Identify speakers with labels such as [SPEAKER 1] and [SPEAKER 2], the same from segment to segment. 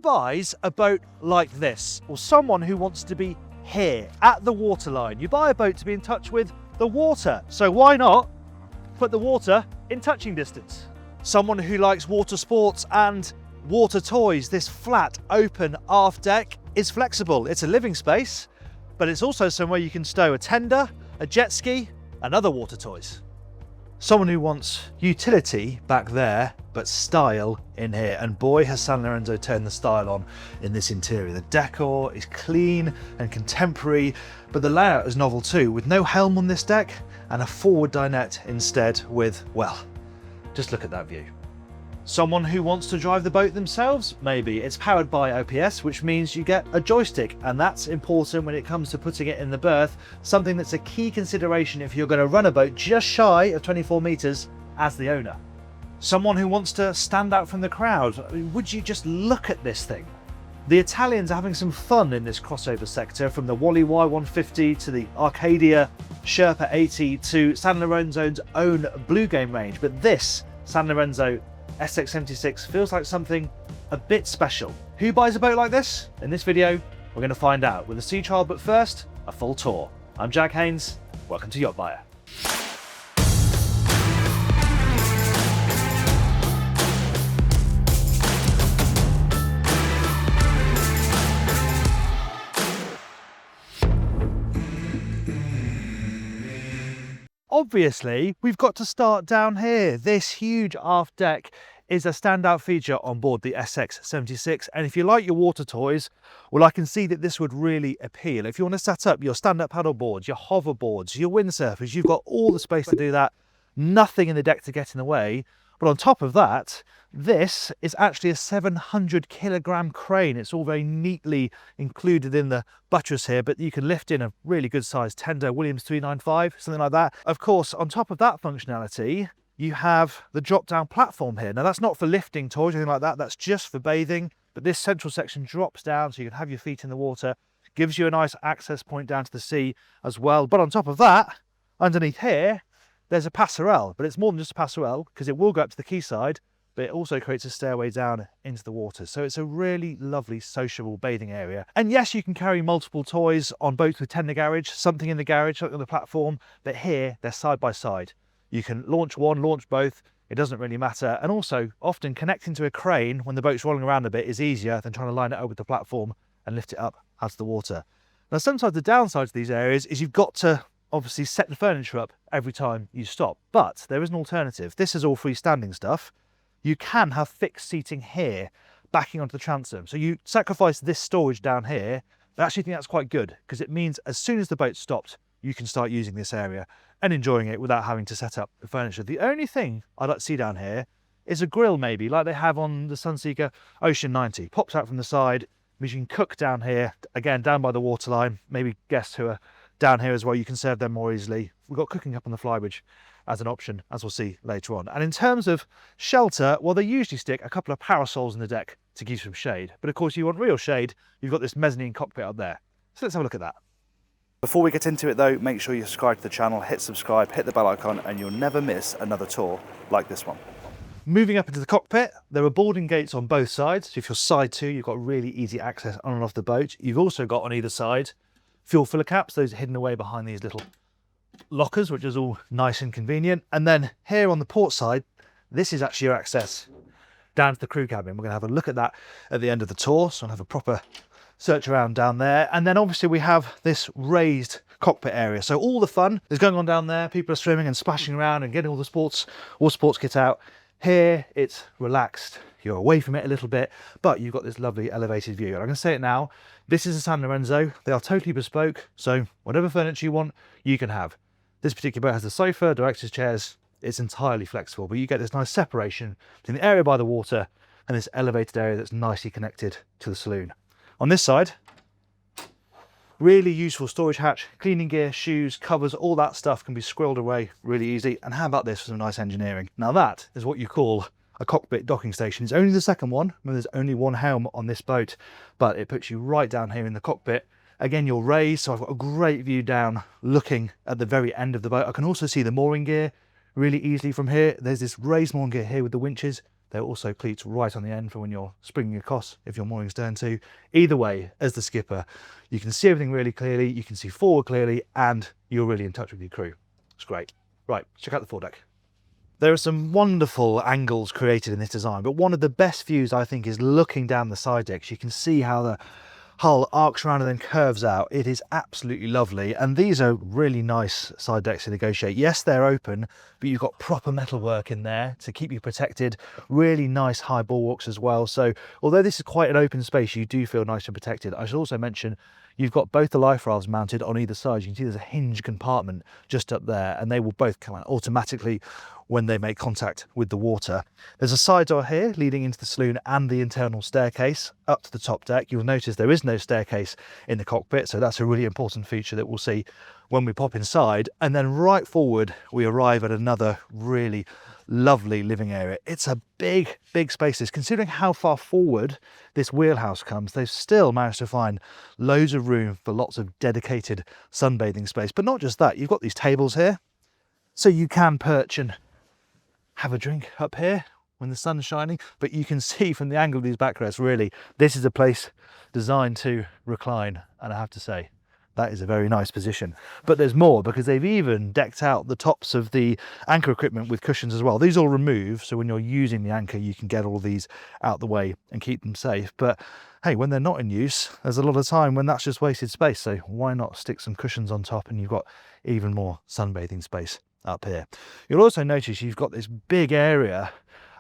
[SPEAKER 1] buys a boat like this? Well, someone who wants to be here at the waterline. You buy a boat to be in touch with the water, so why not put the water in touching distance? Someone who likes water sports and water toys. This flat open aft deck is flexible. It's a living space, but it's also somewhere you can stow a tender, a jet ski and other water toys. Someone who wants utility back there, but style in here. And boy, has Sanlorenzo turned the style on in this interior. The decor is clean and contemporary, but the layout is novel too, with no helm on this deck and a forward dinette instead with, well, just look at that view. Someone who wants to drive the boat themselves? Maybe. It's powered by OPS, which means you get a joystick, and that's important when it comes to putting it in the berth, something that's a key consideration if you're going to run a boat just shy of 24 meters as the owner. Someone who wants to stand out from the crowd? I mean, would you just look at this thing? The Italians are having some fun in this crossover sector, from the Wally Y150 to the Arcadia Sherpa 80 to Sanlorenzo's own Blue Game range, but this Sanlorenzo SX76 feels like something a bit special. Who buys a boat like this? In this video, we're going to find out with a sea trial, but first, a full tour. I'm Jack Haynes, welcome to YachtBuyer. Obviously, we've got to start down here. This huge aft deck is a standout feature on board the SX76, and if you like your water toys, well, I can see that this would really appeal. If you want to set up your stand-up paddle boards, your hoverboards, your windsurfers, you've got all the space to do that, nothing in the deck to get in the way. But on top of that, this is actually a 700 kilogram crane. It's all very neatly included in the buttress here, but you can lift in a really good sized tender, Williams 395, something like that. Of course, on top of that functionality, you have the drop down platform here. Now that's not for lifting toys or anything like that, that's just for bathing. But this central section drops down so you can have your feet in the water, gives you a nice access point down to the sea as well. But on top of that, underneath here, there's a passerelle, but it's more than just a passerelle because it will go up to the quayside, but it also creates a stairway down into the water. So it's a really lovely sociable bathing area. And yes, you can carry multiple toys on boats with tender garage, something in the garage, something on the platform, but here they're side by side. You can launch one, launch both, it doesn't really matter. And also often connecting to a crane when the boat's rolling around a bit is easier than trying to line it up with the platform and lift it up out of the water. Now, sometimes the downside to these areas is you've got to obviously set the furniture up every time you stop, but there is an alternative. This is all freestanding stuff. You can have fixed seating here backing onto the transom, so you sacrifice this storage down here. I actually think that's quite good because it means as soon as the boat stopped, you can start using this area and enjoying it without having to set up the furniture. The only thing I'd like to see down here is a grill, maybe like they have on the Sunseeker Ocean 90. Pops out from the side, means you can cook down here, again down by the waterline. Maybe guests who are down here as well, you can serve them more easily. We've got cooking up on the flybridge as an option, as we'll see later on. And in terms of shelter, well, they usually stick a couple of parasols in the deck to give some shade. But of course, you want real shade, you've got this mezzanine cockpit up there. So let's have a look at that. Before we get into it though, make sure you subscribe to the channel, hit subscribe, hit the bell icon, and you'll never miss another tour like this one. Moving up into the cockpit, there are boarding gates on both sides. So if you're side two, you've got really easy access on and off the boat. You've also got on either side fuel filler caps. Those are hidden away behind these little lockers, which is all nice and convenient. And then here on the port side, this is actually your access down to the crew cabin. We're going to have a look at that at the end of the tour, so I'll have a proper search around down there. And then obviously we have this raised cockpit area, so all the fun is going on down there. People are swimming and splashing around and getting all the sports kit out. Here it's relaxed, you're away from it a little bit, but you've got this lovely elevated view. And I'm going to say it now, this is a Sanlorenzo. They are totally bespoke, so whatever furniture you want, you can have. This particular boat has the sofa, director's chairs. It's entirely flexible, but you get this nice separation between the area by the water and this elevated area that's nicely connected to the saloon. On this side, really useful storage hatch, cleaning gear, shoes, covers, all that stuff can be squirreled away really easy. And how about this for some nice engineering? Now that is what you call a cockpit docking station. It's only the second one. Remember, there's only one helm on this boat, but it puts you right down here in the cockpit. Again, you're raised, so I've got a great view down looking at the very end of the boat. I can also see the mooring gear really easily from here. There's this raised mooring gear here with the winches. There are also cleats right on the end for when you're springing across if you're mooring stern to. Either way, as the skipper, you can see everything really clearly, you can see forward clearly, and you're really in touch with your crew. It's great. Right, check out the foredeck. There are some wonderful angles created in this design, but one of the best views I think is looking down the side decks. You can see how the hull arcs around and then curves out. It is absolutely lovely, and these are really nice side decks to negotiate. Yes, they're open, but you've got proper metalwork in there to keep you protected. Really nice high bulwarks as well. So although this is quite an open space, you do feel nice and protected. I should also mention you've got both the life rafts mounted on either side. You can see there's a hinge compartment just up there, and they will both come out automatically when they make contact with the water. There's a side door here leading into the saloon and the internal staircase up to the top deck. You'll notice there is no staircase in the cockpit, so that's a really important feature that we'll see when we pop inside. And then right forward, we arrive at another really lovely living area. It's a big, big space. Considering how far forward this wheelhouse comes, they've still managed to find loads of room for lots of dedicated sunbathing space. But not just that, you've got these tables here, so you can perch and have a drink up here when the sun's shining. But you can see from the angle of these backrests, really, this is a place designed to recline. And I have to say, that is a very nice position. But there's more, because they've even decked out the tops of the anchor equipment with cushions as well. These all remove, so when you're using the anchor, you can get all these out the way and keep them safe. But hey, when they're not in use, there's a lot of time when that's just wasted space. So why not stick some cushions on top, and you've got even more sunbathing space up here. You'll also notice you've got this big area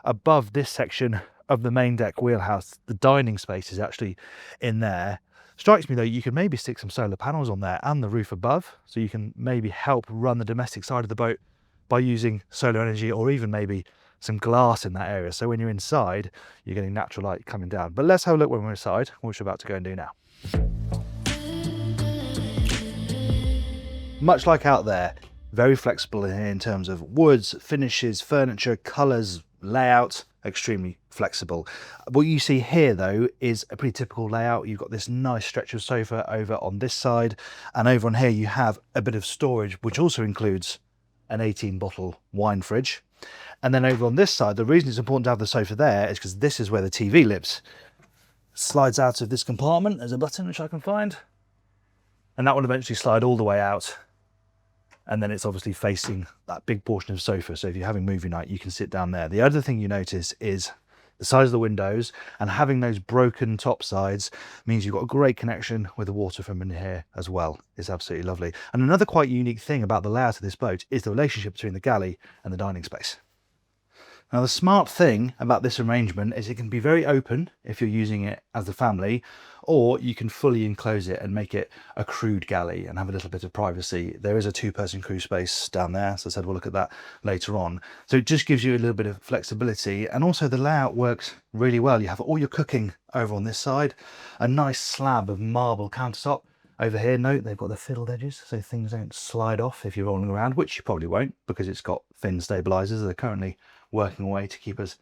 [SPEAKER 1] above this section of the main deck wheelhouse. The dining space is actually in there. Strikes me though, you could maybe stick some solar panels on there and the roof above, so you can maybe help run the domestic side of the boat by using solar energy, or even maybe some glass in that area, so when you're inside you're getting natural light coming down. But let's have a look when we're inside, which we're about to go and do now. Much like out there, very flexible in here in terms of woods, finishes, furniture, colours, layout, extremely flexible. What you see here though is a pretty typical layout. You've got this nice stretch of sofa over on this side, and over on here you have a bit of storage, which also includes an 18-bottle wine fridge. And then over on this side, the reason it's important to have the sofa there is because this is where the TV lives. Slides out of this compartment. There's a button which I can find, and that will eventually slide all the way out. And then it's obviously facing that big portion of sofa. So if you're having movie night, you can sit down there. The other thing you notice is the size of the windows, and having those broken top sides means you've got a great connection with the water from in here as well. It's absolutely lovely. And another quite unique thing about the layout of this boat is the relationship between the galley and the dining space. Now, the smart thing about this arrangement is it can be very open if you're using it as a family, or you can fully enclose it and make it a crewed galley and have a little bit of privacy. There is a two-person crew space down there, as I said, we'll look at that later on. So it just gives you a little bit of flexibility, and also the layout works really well. You have all your cooking over on this side, a nice slab of marble countertop. Over here, note they've got the fiddled edges so things don't slide off if you're rolling around, which you probably won't because it's got fin stabilizers. They're currently working away to keep us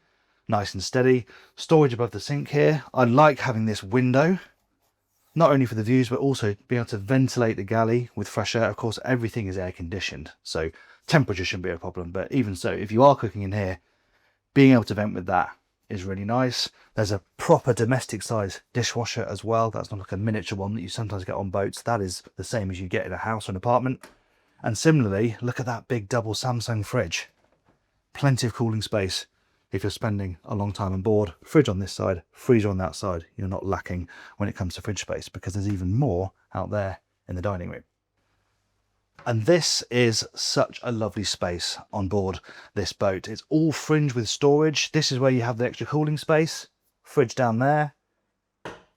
[SPEAKER 1] nice and steady. Storage above the sink here. I like having this window, not only for the views, but also being able to ventilate the galley with fresh air. Of course, everything is air conditioned, so temperature shouldn't be a problem. But even so, if you are cooking in here, being able to vent with that is really nice. There's a proper domestic size dishwasher as well. That's not like a miniature one that you sometimes get on boats. That is the same as you get in a house or an apartment. And similarly, look at that big double Samsung fridge. Plenty of cooling space if you're spending a long time on board. Fridge on this side, freezer on that side. You're not lacking when it comes to fridge space, because there's even more out there in the dining room. And this is such a lovely space on board this boat. It's all fringed with storage. This is where you have the extra cooling space. Fridge down there,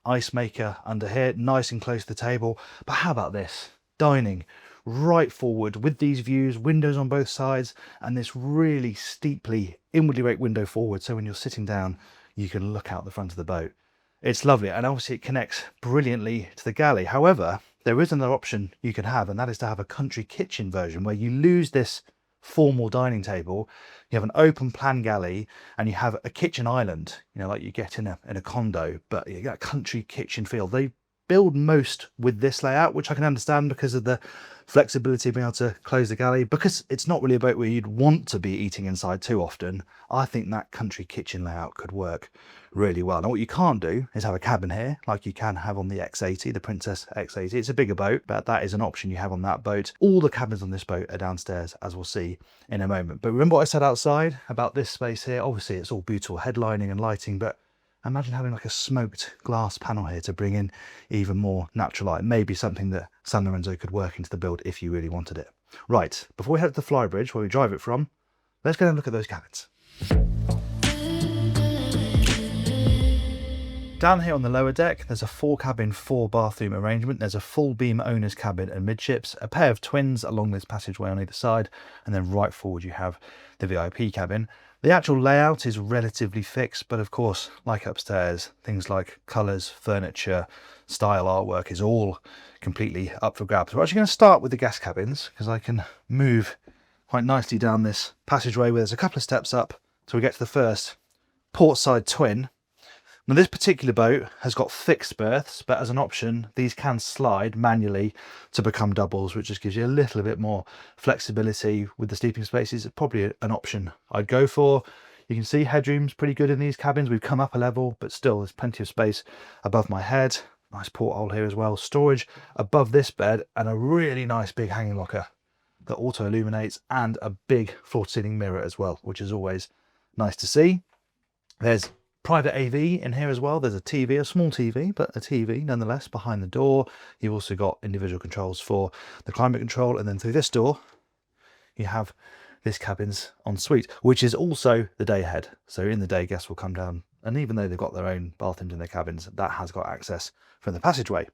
[SPEAKER 1] ice maker under here, nice and close to the table. But how about this? Dining right forward with these views, windows on both sides, and this really steeply inwardly raked window forward, so when you're sitting down you can look out the front of the boat. It's lovely, and obviously it connects brilliantly to the galley. However, there is another option you can have, and that is to have a country kitchen version where you lose this formal dining table, you have an open plan galley, and you have a kitchen island, you know, like you get in a condo, but you get a country kitchen feel. They build most with this layout, which I can understand because of the flexibility of being able to close the galley, because it's not really a boat where you'd want to be eating inside too often. I think that country kitchen layout could work really well. Now what you can't do is have a cabin here like you can have on the X80, the Princess X80. It's a bigger boat, but that is an option you have on that boat. All the cabins on this boat are downstairs, as we'll see in a moment. But remember what I said outside about this space here? Obviously it's all beautiful headlining and lighting, but imagine having like a smoked glass panel here to bring in even more natural light. Maybe something that Sanlorenzo could work into the build if you really wanted it. Right, before we head to the flybridge where we drive it from, let's go and look at those cabins. Down here on the lower deck, there's a 4-cabin, 4-bathroom arrangement. There's a full beam owner's cabin and midships, a pair of twins along this passageway on either side, and then right forward you have the VIP cabin. The actual layout is relatively fixed, but of course, like upstairs, things like colours, furniture, style, artwork is all completely up for grabs. We're actually going to start with the guest cabins, because I can move quite nicely down this passageway where there's a couple of steps up till we get to the first port side twin. Now this particular boat has got fixed berths, but as an option, these can slide manually to become doubles, which just gives you a little bit more flexibility with the sleeping spaces. It's probably an option I'd go for. You can see headroom's pretty good in these cabins. We've come up a level, but still there's plenty of space above my head. Nice porthole here as well. Storage above this bed and a really nice big hanging locker that auto illuminates, and a big floor-to-ceiling mirror as well, which is always nice to see. There's private AV in here as well. There's a TV, a small TV, but a TV nonetheless behind the door. You've also got individual controls for the climate control, and then through this door you have this cabin's ensuite, which is also the day ahead. So in the day, guests will come down, and even though they've got their own bathrooms in their cabins, that has got access from the passageway.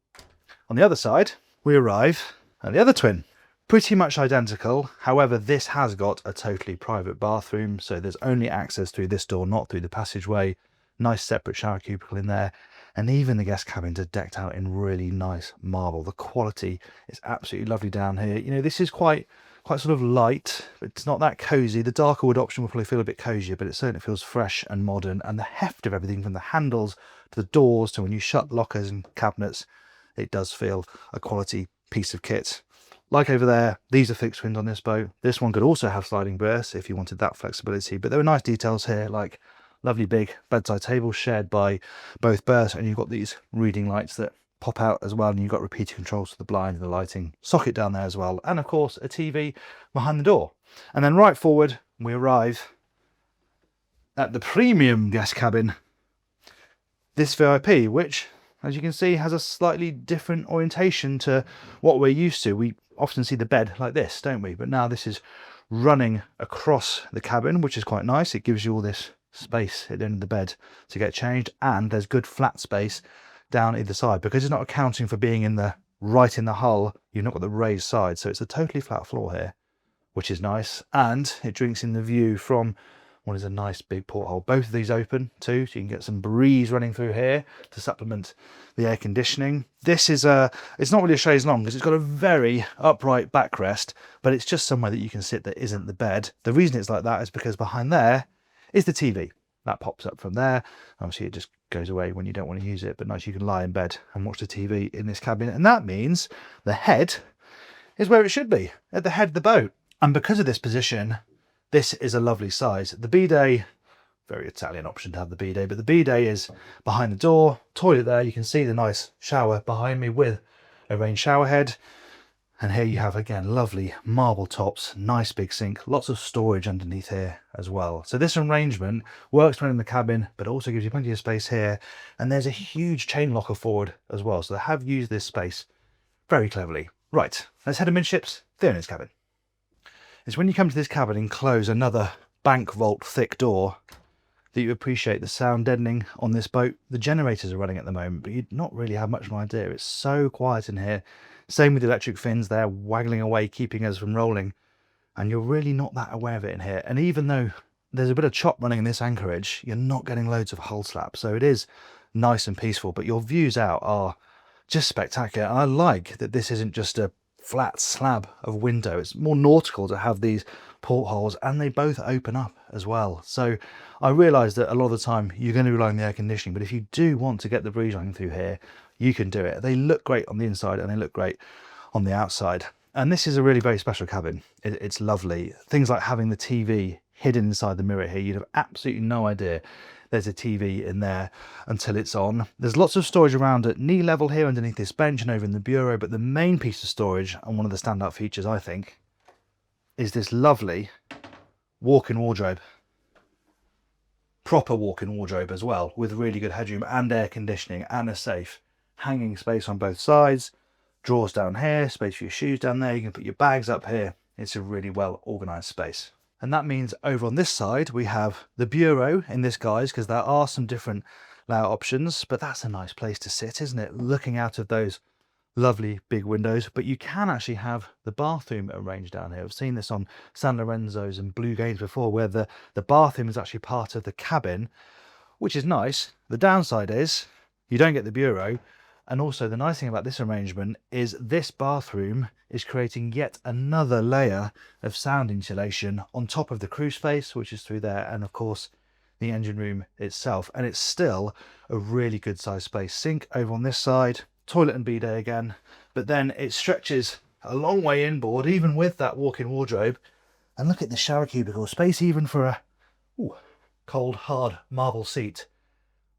[SPEAKER 1] On the other side, we arrive at the other twin. Pretty much identical, however this has got a totally private bathroom, so there's only access through this door, not through the passageway. Nice separate shower cubicle in there, and even the guest cabins are decked out in really nice marble. The quality is absolutely lovely down here. You know, this is quite sort of light, but it's not that cozy. The darker wood option will probably feel a bit cozier, but it certainly feels fresh and modern, and the heft of everything from the handles to the doors to when you shut lockers and cabinets, it does feel a quality piece of kit. Like over there, these are fixed twins on this boat. This one could also have sliding berths if you wanted that flexibility, but there were nice details here, like lovely big bedside table shared by both berths, and you've got these reading lights that pop out as well, and you've got repeater controls for the blind and the lighting socket down there as well, and of course a TV behind the door. And then right forward we arrive at the premium guest cabin, this VIP, which as you can see has a slightly different orientation to what we're used to. We often see the bed like this, don't we? But now this is running across the cabin, which is quite nice. It gives you all this space at the end of the bed to get changed, and there's good flat space down either side because it's not accounting for being in the right in the hull. You've not got the raised side, so it's a totally flat floor here, which is nice, and it drinks in the view from what is a nice big porthole. Both of these open too, so you can get some breeze running through here to supplement the air conditioning. This is it's not really a chaise longue because it's got a very upright backrest, but it's just somewhere that you can sit that isn't the bed. The reason it's like that is because behind there is the TV. That pops up from there. Obviously it just goes away when you don't want to use it, but nice, you can lie in bed and watch the TV in this cabin, and that means the head is where it should be, at the head of the boat. And because of this position, this is a lovely size. The bidet, very Italian option to have the bidet, but the bidet is behind the door, toilet there. You can see the nice shower behind me with a rain shower head. And here you have, again, lovely marble tops, nice big sink, lots of storage underneath here as well. So this arrangement works when in the cabin, but also gives you plenty of space here. And there's a huge chain locker forward as well. So they have used this space very cleverly. Right, let's head to midships, the owner's cabin. It's when you come to this cabin and close another bank vault thick door that you appreciate the sound deadening on this boat. The generators are running at the moment, but you'd not really have much of an idea. It's so quiet in here. Same with the electric fins, they're waggling away, keeping us from rolling, and you're really not that aware of it in here. And even though there's a bit of chop running in this anchorage, you're not getting loads of hull slap, so it is nice and peaceful, but your views out are just spectacular. And I like that this isn't just a flat slab of window. It's more nautical to have these portholes, and they both open up as well. So I realize that a lot of the time you're going to rely on the air conditioning, but if you do want to get the breeze running through here, you can do it. They look great on the inside and they look great on the outside. And this is a really very special cabin. It's lovely. Things like having the TV hidden inside the mirror here, you'd have absolutely no idea there's a TV in there until it's on. There's lots of storage around at knee level here underneath this bench and over in the bureau, but the main piece of storage, and one of the standout features I think, is this lovely walk-in wardrobe. Proper walk-in wardrobe as well, with really good headroom and air conditioning and a safe. Hanging space on both sides, drawers down here, space for your shoes down there, you can put your bags up here. It's a really well organised space. And that means over on this side we have the bureau in this guise, because there are some different layout options, but that's a nice place to sit, isn't it? Looking out of those lovely big windows. But you can actually have the bathroom arranged down here. I've seen this on Sanlorenzo's and Blue Games before, where the bathroom is actually part of the cabin, which is nice. The downside is you don't get the bureau. And also the nice thing about this arrangement is this bathroom is creating yet another layer of sound insulation on top of the crew space, which is through there, and of course the engine room itself. And it's still a really good sized space. Sink over on this side, toilet and bidet again, but then it stretches a long way inboard, even with that walk-in wardrobe. And look at the shower cubicle space, even for a cold hard marble seat.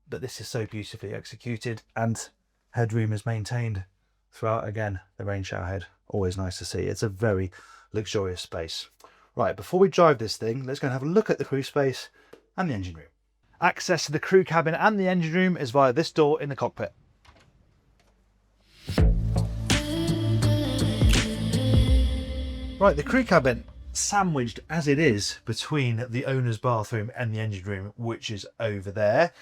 [SPEAKER 1] But this is so beautifully executed, and headroom is maintained throughout. Again, the rain shower head, always nice to see. It's a very luxurious space. Right, before we drive this thing, let's go and have a look at the crew space and the engine room. Access to the crew cabin and the engine room is via this door in the cockpit. Right, the crew cabin, sandwiched as it is between the owner's bathroom and the engine room, which is over there.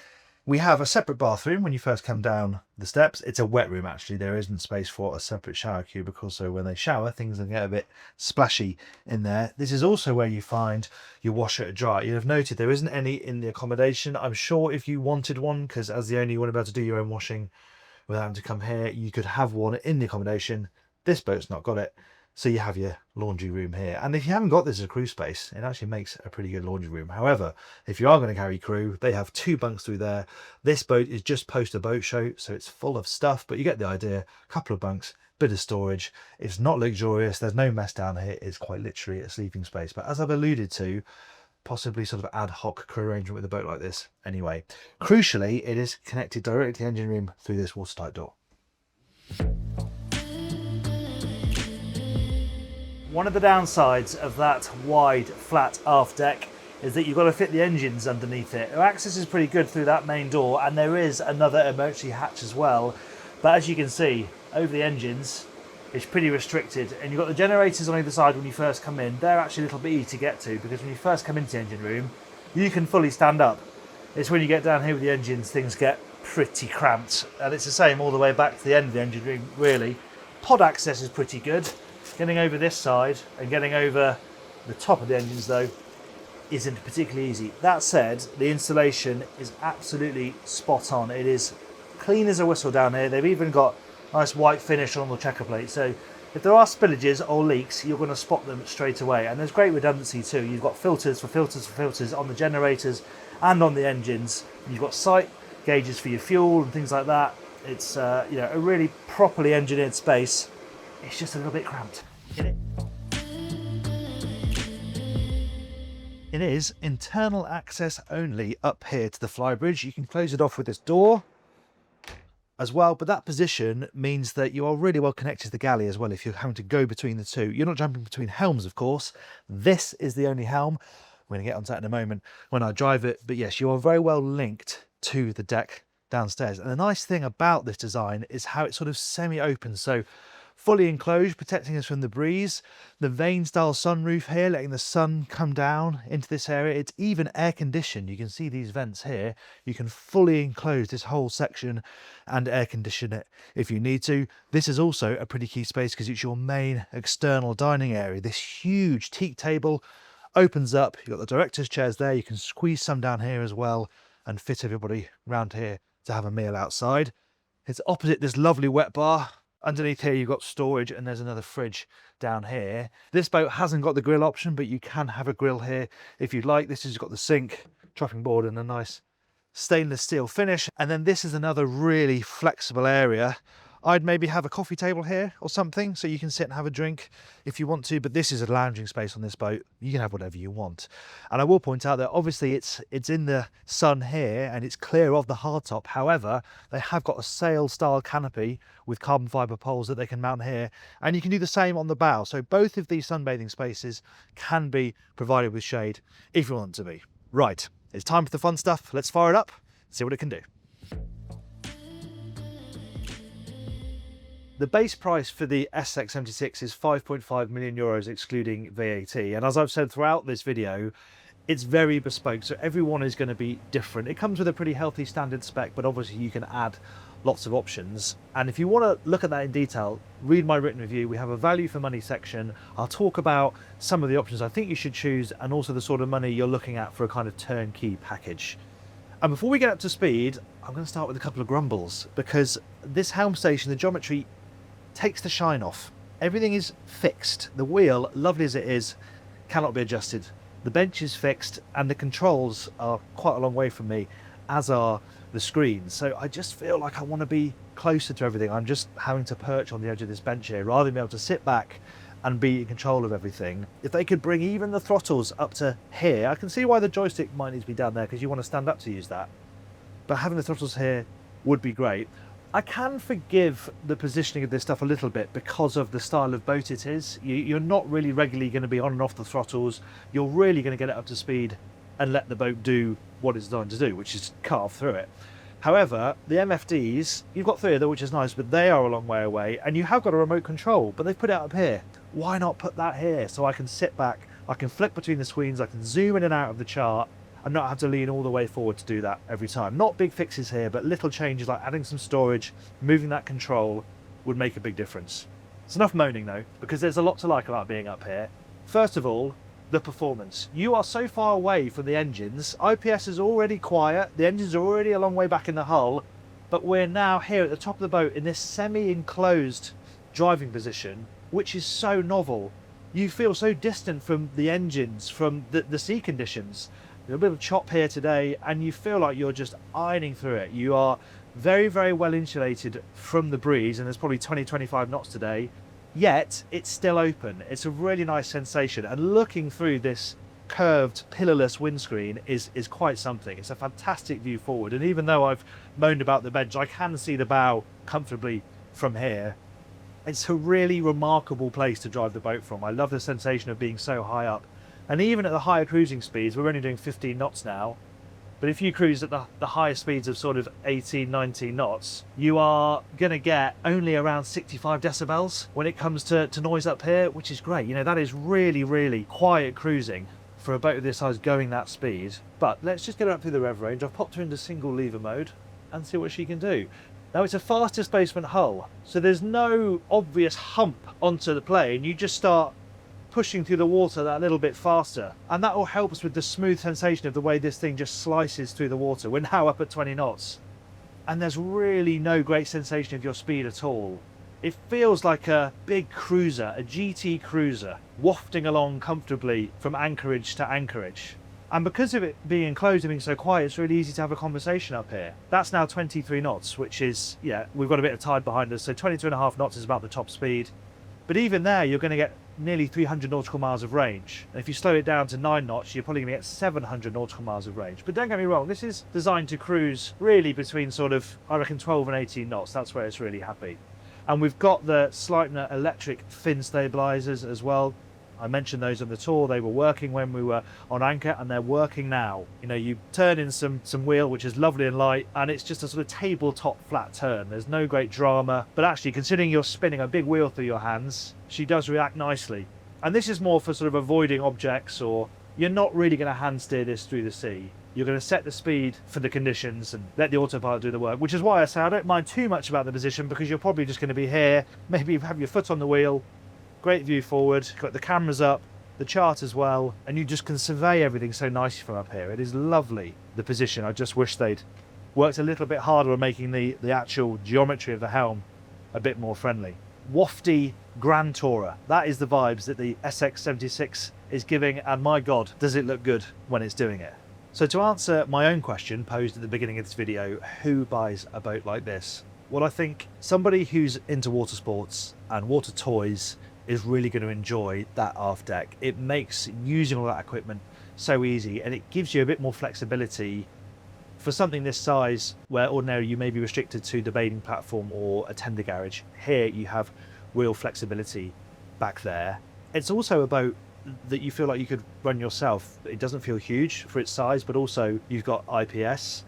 [SPEAKER 1] We have a separate bathroom when you first come down the steps. It's a wet room actually. There isn't space for a separate shower cubicle, so when they shower, things will get a bit splashy in there. This is also where you find your washer and dryer. You'll have noted there isn't any in the accommodation. I'm sure if you wanted one, because as the owner you want to be able to do your own washing without having to come here, you could have one in the accommodation. This boat's not got it. So you have your laundry room here. And if you haven't got this as a crew space, it actually makes a pretty good laundry room. However, if you are going to carry crew, they have 2 bunks through there. This boat is just post a boat show, so it's full of stuff, but you get the idea. A couple of bunks, bit of storage. It's not luxurious. There's no mess down here. It's quite literally a sleeping space. But as I've alluded to, possibly sort of ad hoc crew arrangement with a boat like this. Anyway, crucially, it is connected directly to the engine room through this watertight door. One of the downsides of that wide, flat aft deck is that you've got to fit the engines underneath it. Access is pretty good through that main door, and there is another emergency hatch as well. But as you can see, over the engines, it's pretty restricted. And you've got the generators on either side when you first come in. They're actually a little bit easy to get to, because when you first come into the engine room, you can fully stand up. It's when you get down here with the engines, things get pretty cramped. And it's the same all the way back to the end of the engine room, really. Pod access is pretty good. Getting over this side and getting over the top of the engines though isn't particularly easy. That said, the installation is absolutely spot on. It is clean as a whistle down here. They've even got nice white finish on the checker plate, so if there are spillages or leaks, you're going to spot them straight away. And there's great redundancy too. You've got filters for filters for filters on the generators and on the engines. You've got sight gauges for your fuel and things like that. It's you know, a really properly engineered space. It's just a little bit cramped. Get it? It is internal access only up here to the flybridge. You can close it off with this door as well, but that position means that you are really well connected to the galley as well if you're having to go between the two. You're not jumping between helms, of course. This is the only helm. We're going to get onto that in a moment when I drive it, but yes, you are very well linked to the deck downstairs. And the nice thing about this design is how it's sort of semi-open, so fully enclosed, protecting us from the breeze. The vane style sunroof here, letting the sun come down into this area. It's even air conditioned. You can see these vents here. You can fully enclose this whole section and air condition it if you need to. This is also a pretty key space because it's your main external dining area. This huge teak table opens up. You've got the director's chairs there. You can squeeze some down here as well and fit everybody around here to have a meal outside. It's opposite this lovely wet bar. Underneath here, you've got storage, and there's another fridge down here. This boat hasn't got the grill option, but you can have a grill here if you'd like. This has got the sink, chopping board, and a nice stainless steel finish. And then this is another really flexible area. I'd maybe have a coffee table here or something, so you can sit and have a drink if you want to, but this is a lounging space on this boat. You can have whatever you want. And I will point out that obviously it's in the sun here and it's clear of the hardtop. However, they have got a sail style canopy with carbon fiber poles that they can mount here, and you can do the same on the bow. So both of these sunbathing spaces can be provided with shade if you want them to be. Right, it's time for the fun stuff. Let's fire it up, see what it can do. The base price for the SX76 is 5.5 million euros excluding VAT, and as I've said throughout this video, it's very bespoke, so everyone is going to be different. It comes with a pretty healthy standard spec, but obviously you can add lots of options. And if you want to look at that in detail, read my written review. We have a value for money section. I'll talk about some of the options I think you should choose, and also the sort of money you're looking at for a kind of turnkey package. And before we get up to speed, I'm going to start with a couple of grumbles, because this helm station, the geometry takes the shine off. Everything is fixed. The wheel, lovely as it is, cannot be adjusted. The bench is fixed, and the controls are quite a long way from me, as are the screens. So I just feel like I want to be closer to everything. I'm just having to perch on the edge of this bench here rather than be able to sit back and be in control of everything. If they could bring even the throttles up to here, I can see why the joystick might need to be down there, because you want to stand up to use that. But having the throttles here would be great. I can forgive the positioning of this stuff a little bit because of the style of boat it is. You're not really regularly going to be on and off the throttles. You're really going to get it up to speed and let the boat do what it's designed to do, which is carve through it. However, the MFDs, you've got 3 of them, which is nice, but they are a long way away, and you have got a remote control, but they've put it up here. Why not put that here so I can sit back, I can flick between the screens, I can zoom in and out of the chart, and not have to lean all the way forward to do that every time. Not big fixes here, but little changes like adding some storage, moving that control would make a big difference. It's enough moaning though, because there's a lot to like about being up here. First of all, the performance. You are so far away from the engines. IPS is already quiet, the engines are already a long way back in the hull, but we're now here at the top of the boat in this semi-enclosed driving position, which is so novel. You feel so distant from the engines, from the sea conditions. There's a bit of chop here today, and you feel like you're just ironing through it. You are very, very well insulated from the breeze, and there's probably 20-25 knots today, yet it's still open. It's a really nice sensation, and looking through this curved pillarless windscreen is quite something. It's a fantastic view forward, and even though I've moaned about the bench, I can see the bow comfortably from here. It's a really remarkable place to drive the boat from. I love the sensation of being so high up. And even at the higher cruising speeds, we're only doing 15 knots now, but if you cruise at the higher speeds of sort of 18, 19 knots, you are going to get only around 65 decibels when it comes to noise up here, which is great. You know, that is really, really quiet cruising for a boat of this size going that speed. But let's just get her up through the rev range. I've popped her into single lever mode and see what she can do. Now, it's a fast displacement hull, so there's no obvious hump onto the plane. You just start pushing through the water that little bit faster, and that all helps with the smooth sensation of the way this thing just slices through the water. We're now up at 20 knots, and there's really no great sensation of your speed at all. It feels like a big cruiser, a GT cruiser, wafting along comfortably from anchorage to anchorage. And because of it being enclosed and being so quiet, it's really easy to have a conversation up here. That's now 23 knots, which is, yeah, we've got a bit of tide behind us, so 22.5 knots is about the top speed. But even there, you're going to get nearly 300 nautical miles of range. And if you slow it down to 9 knots, you're probably going to get 700 nautical miles of range. But don't get me wrong, this is designed to cruise really between sort of, I reckon, 12 and 18 knots. That's where it's really happy. And we've got the Sleipner electric fin stabilizers as well. I mentioned those on the tour. They were working when we were on anchor, and they're working now. You know, you turn in some wheel, which is lovely and light, and it's just a sort of tabletop flat turn. There's no great drama, but actually, considering you're spinning a big wheel through your hands, she does react nicely. And this is more for sort of avoiding objects, or you're not really going to hand steer this through the sea. You're going to set the speed for the conditions and let the autopilot do the work, which is why I say I don't mind too much about the position, because you're probably just going to be here, maybe have your foot on the wheel. Great view forward, got the cameras up, the chart as well, and you just can survey everything so nicely from up here. It is lovely, the position. I just wish they'd worked a little bit harder on making the actual geometry of the helm a bit more friendly. Wafty Grand Tourer. That is the vibes that the SX76 is giving, and my God, does it look good when it's doing it. So to answer my own question posed at the beginning of this video, who buys a boat like this? Well, I think somebody who's into water sports and water toys is really going to enjoy that aft deck. It makes using all that equipment so easy, and it gives you a bit more flexibility for something this size, where ordinarily you may be restricted to the bathing platform or a tender garage. Here you have real flexibility back there. It's also a boat that you feel like you could run yourself. It doesn't feel huge for its size, but also you've got IPS.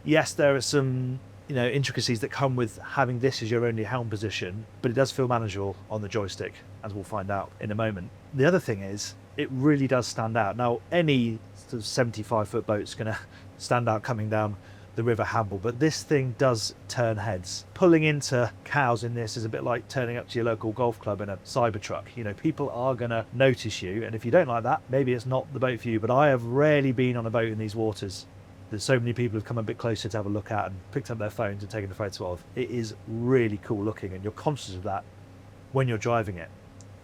[SPEAKER 1] Yes, there are some intricacies that come with having this as your only helm position, but it does feel manageable on the joystick, as we'll find out in a moment. The other thing is, it really does stand out. Now, any sort of 75-foot boat's going to stand out coming down the River Hamble, but this thing does turn heads. Pulling into cows in this is a bit like turning up to your local golf club in a Cybertruck. People are going to notice you, and if you don't like that, maybe it's not the boat for you. But I have rarely been on a boat in these waters that so many people have come a bit closer to have a look at and picked up their phones and taken a photo of. It is really cool looking, and you're conscious of that when you're driving it.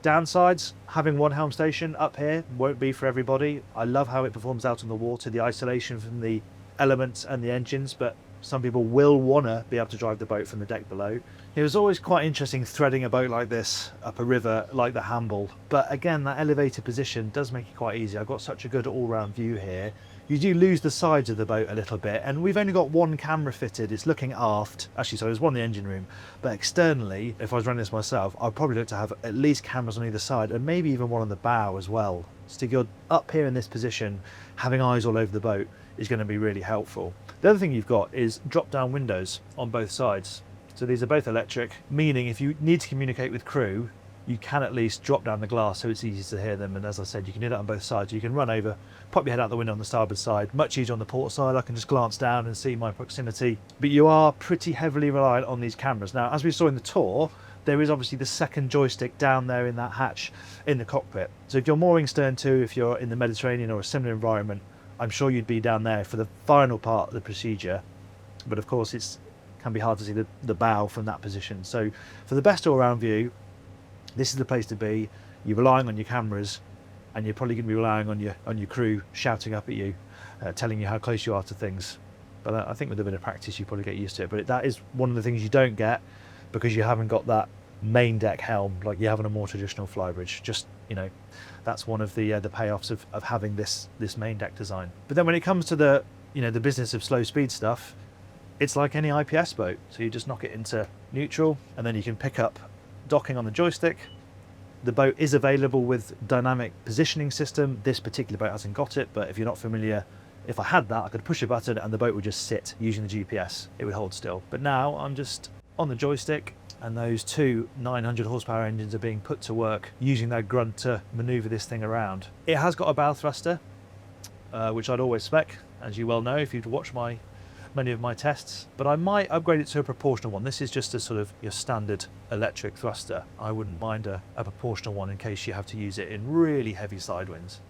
[SPEAKER 1] Downsides, having one helm station up here won't be for everybody. I love how it performs out on the water, the isolation from the elements and the engines, but some people will want to be able to drive the boat from the deck below. It was always quite interesting threading a boat like this up a river like the Hamble, but again, that elevated position does make it quite easy. I've got such a good all-round view here. You do lose the sides of the boat a little bit, and we've only got one camera fitted. It's looking aft. Actually, so there's one in the engine room, but externally, if I was running this myself, I'd probably look to have at least cameras on either side, and maybe even one on the bow as well. So if you're up here in this position, having eyes all over the boat is going to be really helpful. The other thing you've got is drop-down windows on both sides. So these are both electric, meaning if you need to communicate with crew, you can at least drop down the glass so it's easy to hear them. And as I said, you can do that on both sides. You can run over, pop your head out the window on the starboard side. Much easier on the port side. I can just glance down and see my proximity. But you are pretty heavily reliant on these cameras. Now, as we saw in the tour, there is obviously the second joystick down there in that hatch in the cockpit. So if you're mooring stern to, if you're in the Mediterranean or a similar environment, I'm sure you'd be down there for the final part of the procedure. But of course, it can be hard to see the bow from that position. So for the best all-round view, this is the place to be. You're relying on your cameras, and you're probably going to be relying on your crew shouting up at you, telling you how close you are to things. But I think with a bit of practice, you probably get used to it. But that is one of the things you don't get because you haven't got that main deck helm like you have on a more traditional flybridge. Just, that's one of the payoffs of having this main deck design. But then when it comes to the business of slow speed stuff, it's like any IPS boat. So you just knock it into neutral, and then you can pick up docking on the joystick. The boat is available with dynamic positioning system. This particular boat hasn't got it, but if you're not familiar, if I had that, I could push a button and the boat would just sit using the GPS. It would hold still. But now I'm just on the joystick, and those two 900 horsepower engines are being put to work using that grunt to maneuver this thing around. It has got a bow thruster, which I'd always spec, as you well know if you'd watched many of my tests, but I might upgrade it to a proportional one. This is just a sort of your standard electric thruster. I wouldn't mind a proportional one in case you have to use it in really heavy side winds.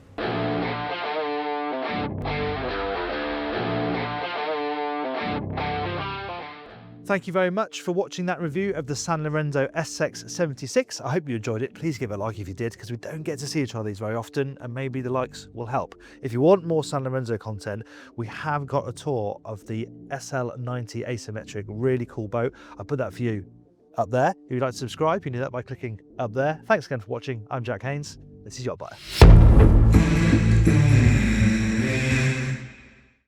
[SPEAKER 1] Thank you very much for watching that review of the Sanlorenzo SX76. I hope you enjoyed it. Please give it a like if you did, because we don't get to see each other these very often, and maybe the likes will help. If you want more Sanlorenzo content, we have got a tour of the SL90 asymmetric, really cool boat. I'll put that for you up there. If you'd like to subscribe, you can do that by clicking up there. Thanks again for watching. I'm Jack Haynes. This is YachtBuyer.